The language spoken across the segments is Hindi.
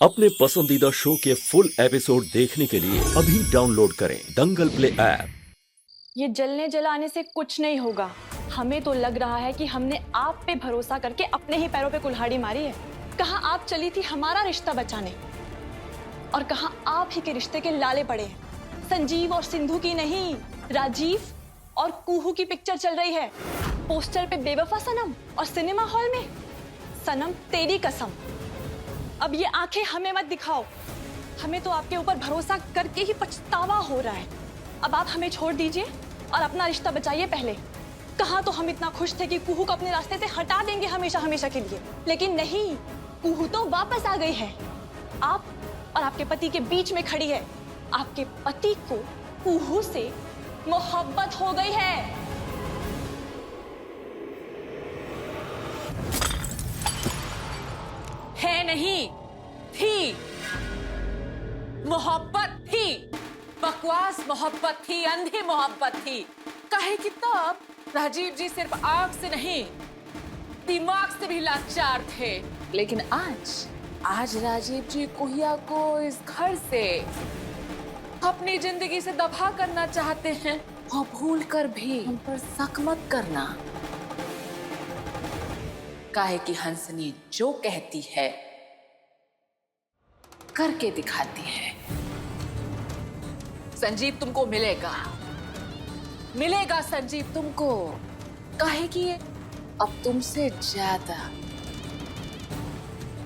अपने पसंदीदा शो के फुल एपिसोड देखने के लिए अभी डाउनलोड करें दंगल प्ले ऐप। ये जलने जलाने से कुछ नहीं होगा। हमें तो लग रहा है कि हमने आप पे भरोसा करके अपने ही पैरों पे कुल्हाड़ी मारी है। कहाँ आप चली थी हमारा रिश्ता बचाने, और कहाँ आप ही के रिश्ते के लाले पड़े हैं। संजीव और सिंधु की नहीं, राजीव और कुहू की पिक्चर चल रही है। पोस्टर पे बेवफा सनम और सिनेमा हॉल में सनम तेरी कसम। अब ये आंखें हमें मत दिखाओ। हमें तो आपके ऊपर भरोसा करके ही पछतावा हो रहा है। अब आप हमें छोड़ दीजिए और अपना रिश्ता बचाइए पहले। कहाँ तो हम इतना खुश थे कि कुहू को अपने रास्ते से हटा देंगे हमेशा हमेशा के लिए, लेकिन नहीं, कुहू तो वापस आ गई है। आप और आपके पति के बीच में खड़ी है। आपके पति को कुहू से मोहब्बत हो गई है। नहीं, थी मोहब्बत, थी बकवास मोहब्बत थी, अंधी मोहब्बत थी। काहे कि तब राजीव जी सिर्फ आंख से नहीं दिमाग से भी लाचार थे, लेकिन आज राजीव जी कुहिया को इस घर से अपनी जिंदगी से दफा करना चाहते हैं। और भूल कर भी हम पर शक मत करना, काहे कि हंसनी जो कहती है करके दिखाती है। संजीव तुमको मिलेगा संजीव तुमको, काहे कि ये अब तुमसे ज्यादा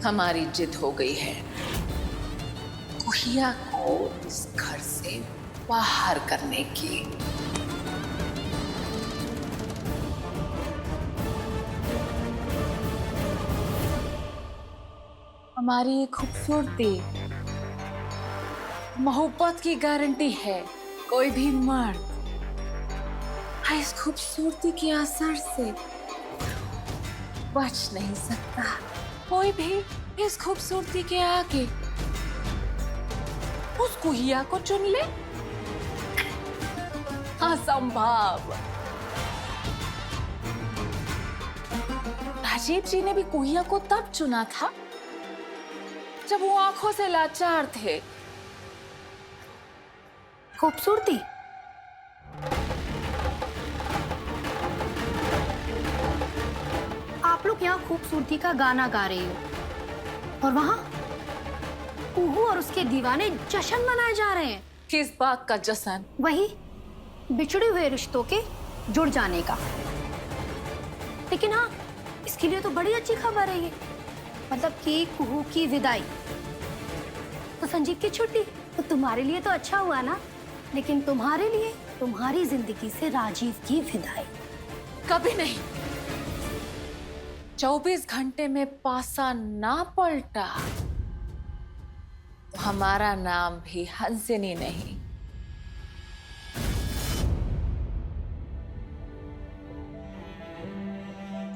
हमारी जिद हो गई है कुहिया को इस घर से बाहर करने की। हमारी ये खूबसूरती मोहब्बत की गारंटी है। कोई भी मर्द इस खूबसूरती के असर से बच नहीं सकता। कोई भी इस खूबसूरती के आगे उस कुहिया को चुन ले, असंभव। राजीव जी ने भी कुहिया को तब चुना था जब वो आंखों से लाचार थे। खूबसूरती, आप लोग यहाँ खूबसूरती का गाना गा रहे हो और वहाँ कुहू और उसके दीवाने जश्न मनाए जा रहे हैं। किस बात का जश्न? वही बिछड़े हुए रिश्तों के जुड़ जाने का। लेकिन हाँ, इसके लिए तो बड़ी अच्छी खबर है ये, मतलब कि कुहू की विदाई तो संजीव की छुट्टी। तो तुम्हारे लिए तो अच्छा हुआ ना, लेकिन तुम्हारे लिए तुम्हारी जिंदगी से राजीव की विदाई कभी नहीं। 24 घंटे में पासा ना पलटा तो हमारा नाम भी हंसिनी नहीं।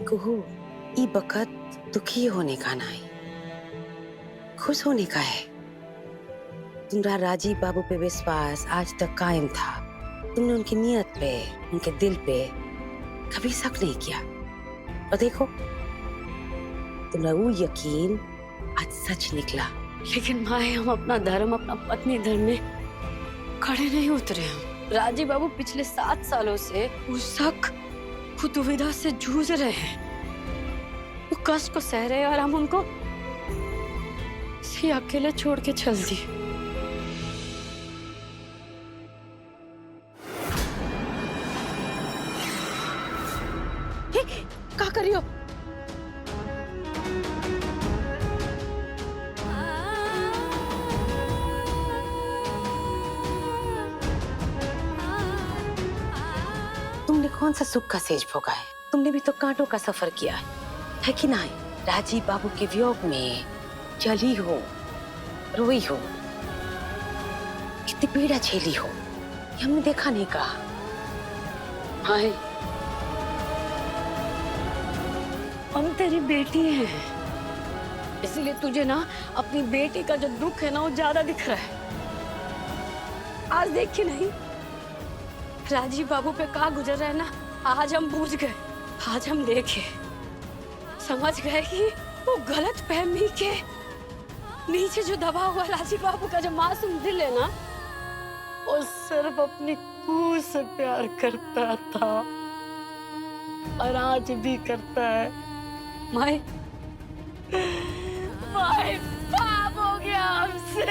कुहू, ई बखत दुखी होने का नहीं, खुश होने का है। तुम्हारा राजीव बाबू पे विश्वास आज तक कायम था। तुमने उनकी नीयत पे, उनके दिल पे कभी शक नहीं किया, और देखो तुम्हारा वो यकीन आज सच निकला। लेकिन माए, हम अपना धर्म, अपना पत्नी धर्म में खड़े नहीं उतरे। हम राजीव बाबू पिछले 7 सालों से उस शक, खुद दुविधा से जूझ रहे हैं। वो कष्ट को सह रहे हैं और हम उनको इसे अकेले छोड़ के चल दी। क्या कर रही हो? तुमने कौन सा सुख का सेज भोगा है? तुमने भी तो कांटों का सफर किया है कि नहीं? राजीव बाबू के वियोग में जली हो, रोई हो, कितनी पीड़ा झेली हो, ये हमने देखा नहीं कहा। माए, हम तेरी बेटी हैं, इसलिए तुझे ना अपनी बेटी का जो दुख है ना वो ज्यादा दिख रहा है। आज देखी नहीं राजीव बाबू पे क्या गुजर रहा है ना, आज हम बूझ गए, आज हम देखे, समझ गए कि वो गलत फहमी के नीचे जो दबा हुआ राजीव बाबू का जो मासूम दिल है ना, वो सिर्फ अपनी कुहू से प्यार करता था और आज भी करता है। माई पाप हो गया हमसे।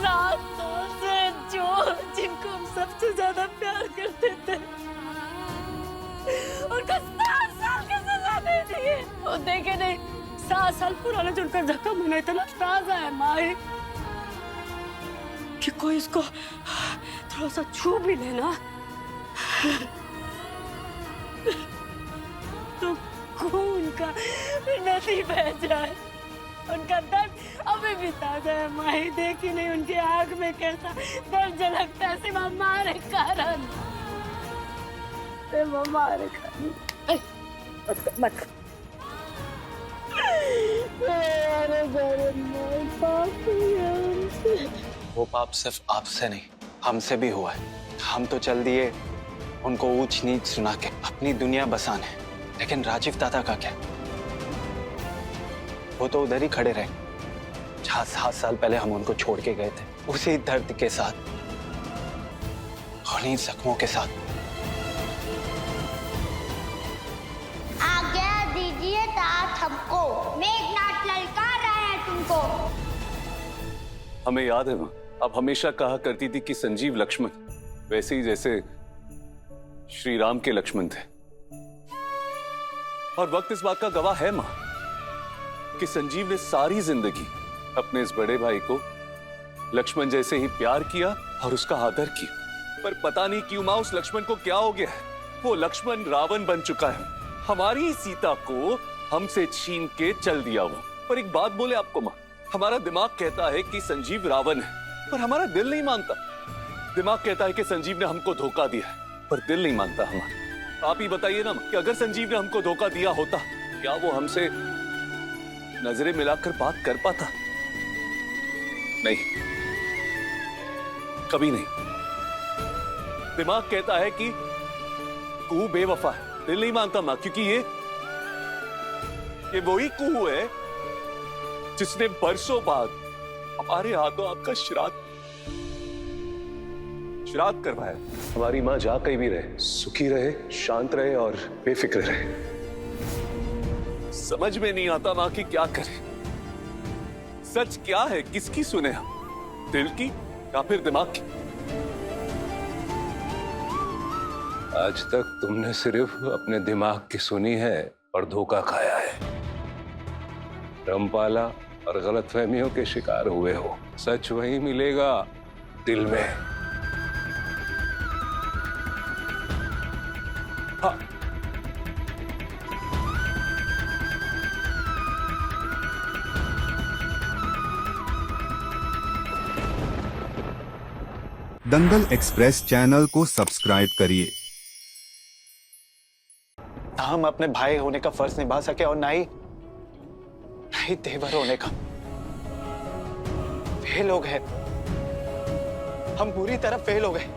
रातों से जो जिनको हम सबसे ज्यादा प्यार करते थे उनको 7 साल की सजा दे दी है। और देखे नहीं 7 साल पुराना जो उनका जख्म होना इतना ताजा है माए कि कोई इसको थोड़ा सा छू भी लेना तो खून का नदी बह जाए। उनका दर्द अभी भी ताजा है माही, देखी नहीं उनकी आंख में कैसा दर्द झलकता है सिवा हमारे कारण। हमारे कारण मत वो पाप सिर्फ आपसे नहीं हमसे भी हुआ है। हम तो चल दिए उनको ऊंच नीच सुना के अपनी दुनिया बसाने, लेकिन राजीव दादा का क्या? वो तो उधर ही खड़े रहे जहां 7 साल पहले हम उनको छोड़ के गए थे, उसी दर्द के साथ, उन्हीं जख्मों के साथ। आज्ञा दीजिए तात हमको, मेघनाथ ललकार रहे हैं तुमको। हमें याद है मां, आप हमेशा कहा करती थी कि संजीव लक्ष्मण वैसे ही जैसे श्री राम के लक्ष्मण थे। और वक्त इस बात का गवाह है मां कि संजीव ने सारी जिंदगी अपने इस बड़े भाई को लक्ष्मण जैसे ही प्यार किया और उसका आदर किया। पर पता नहीं क्यों मां, उस लक्ष्मण को क्या हो गया है, वो लक्ष्मण रावण बन चुका है। हमारी सीता को हमसे छीन के चल दिया वो। पर एक बात बोले आपको मां, हमारा दिमाग कहता है कि संजीव रावण है, पर हमारा दिल नहीं मानता। दिमाग कहता है कि संजीव ने हमको धोखा दिया है, पर दिल नहीं मानता हमारा। आप ही बताइए ना कि अगर संजीव ने हमको धोखा दिया होता, क्या वो हमसे नजरें मिलाकर बात कर पाता? नहीं, कभी नहीं। दिमाग कहता है कि कुहू बेवफा है, दिल नहीं मानता मां, क्योंकि ये वही कुहू है जिसने बरसों बाद हमारे हाथों आपका श्राद्ध करवाया। हमारी मां जहां कहीं भी रहे, सुखी रहे, शांत रहे और बेफिक्र रहे। समझ में नहीं आता मां कि क्या करें। सच क्या है, किसकी सुने हम, दिल की या फिर दिमाग की? आज तक तुमने सिर्फ अपने दिमाग की सुनी है और धोखा खाया है, रंपाला और गलतफहमियों के शिकार हुए हो। सच वही मिलेगा दिल में। हाँ। दंगल एक्सप्रेस चैनल को सब्सक्राइब करिए। हम अपने भाई होने का फर्ज निभा सके और ना ही देवर होने का। फेल हो गए, हम पूरी तरह फेल हो गए।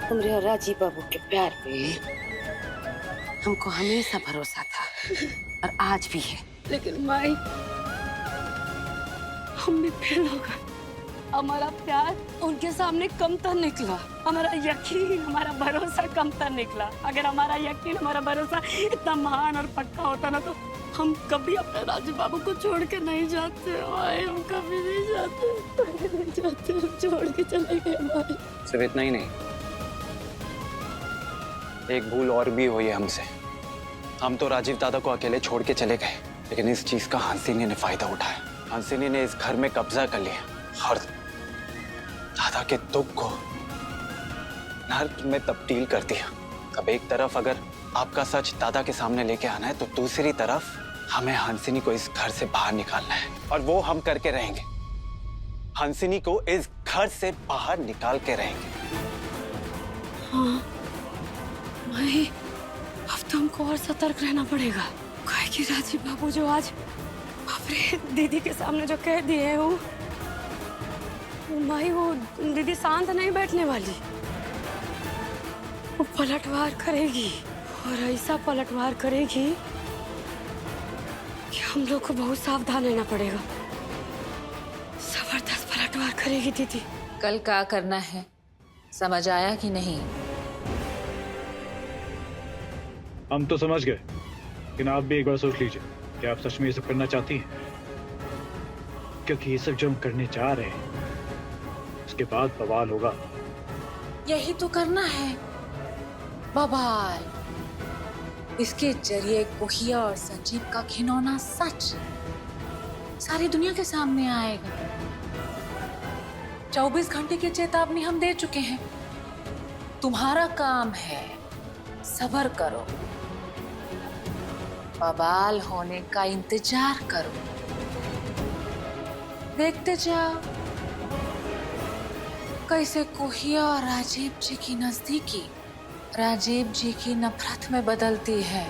तुमरे और राजीव बाबू के प्यार पे हमको हमेशा भरोसा था और आज भी है। लेकिन माई हम भी फेल हो गए। हमारा प्यार उनके सामने कमतर निकला, हमारा यकीन, हमारा भरोसा कमतर निकला। अगर हमारा यकीन, हमारा भरोसा इतना महान और पक्का होता ना, तो हम कभी अपने राजीव बाबू को छोड़ के नहीं जाते। हम कभी नहीं जाते, हम छोड़ के चले गए हमारे। सिर्फ इतना ही नहीं, एक भूल और भी हुई है हमसे। हम तो राजीव दादा को अकेले छोड़ के चले गए, लेकिन इस चीज का हंसिनी ने फायदा उठाया। हंसिनी ने इस घर में कब्जा कर लिया और दादा के दुख को नर्क में तब्दील कर दिया। अब एक तरफ अगर आपका सच दादा के सामने लेके आना है, तो दूसरी तरफ हमें हंसिनी को इस घर से बाहर निकालना है, और वो हम करके रहेंगे। हंसिनी को इस घर से बाहर निकाल के रहेंगे। हाँ भाई, अब तो हमको और सतर्क रहना पड़ेगा। काहे कि राजीव बाबू जो आज बापरे दीदी के सामने जो कह दिए हैं, वो माई, वो दीदी शांत नहीं बैठने वाली, वो पलटवार करेगी। और ऐसा पलटवार करेगी कि हम लोग को बहुत सावधान रहना पड़ेगा। जबरदस्त पलटवार करेगी दीदी। कल क्या करना है समझ आया कि नहीं? हम तो समझ गए, लेकिन आप भी एक बार सोच लीजिए कि आप सच में ये सब करना चाहती हैं, क्योंकि ये सब जो हम करने जा रहे हैं उसके बाद बवाल होगा। यही तो करना है, बवाल। इसके जरिए गुहिया और संजीव का घिनौना सच सारी दुनिया के सामने आएगा। 24 घंटे की चेतावनी हम दे चुके हैं। तुम्हारा काम है सब्र करो, बवाल होने का इंतजार करो। देखते जाओ कैसे गुहिया और राजीव जी की नजदीकी राजीव जी की नफरत में बदलती है।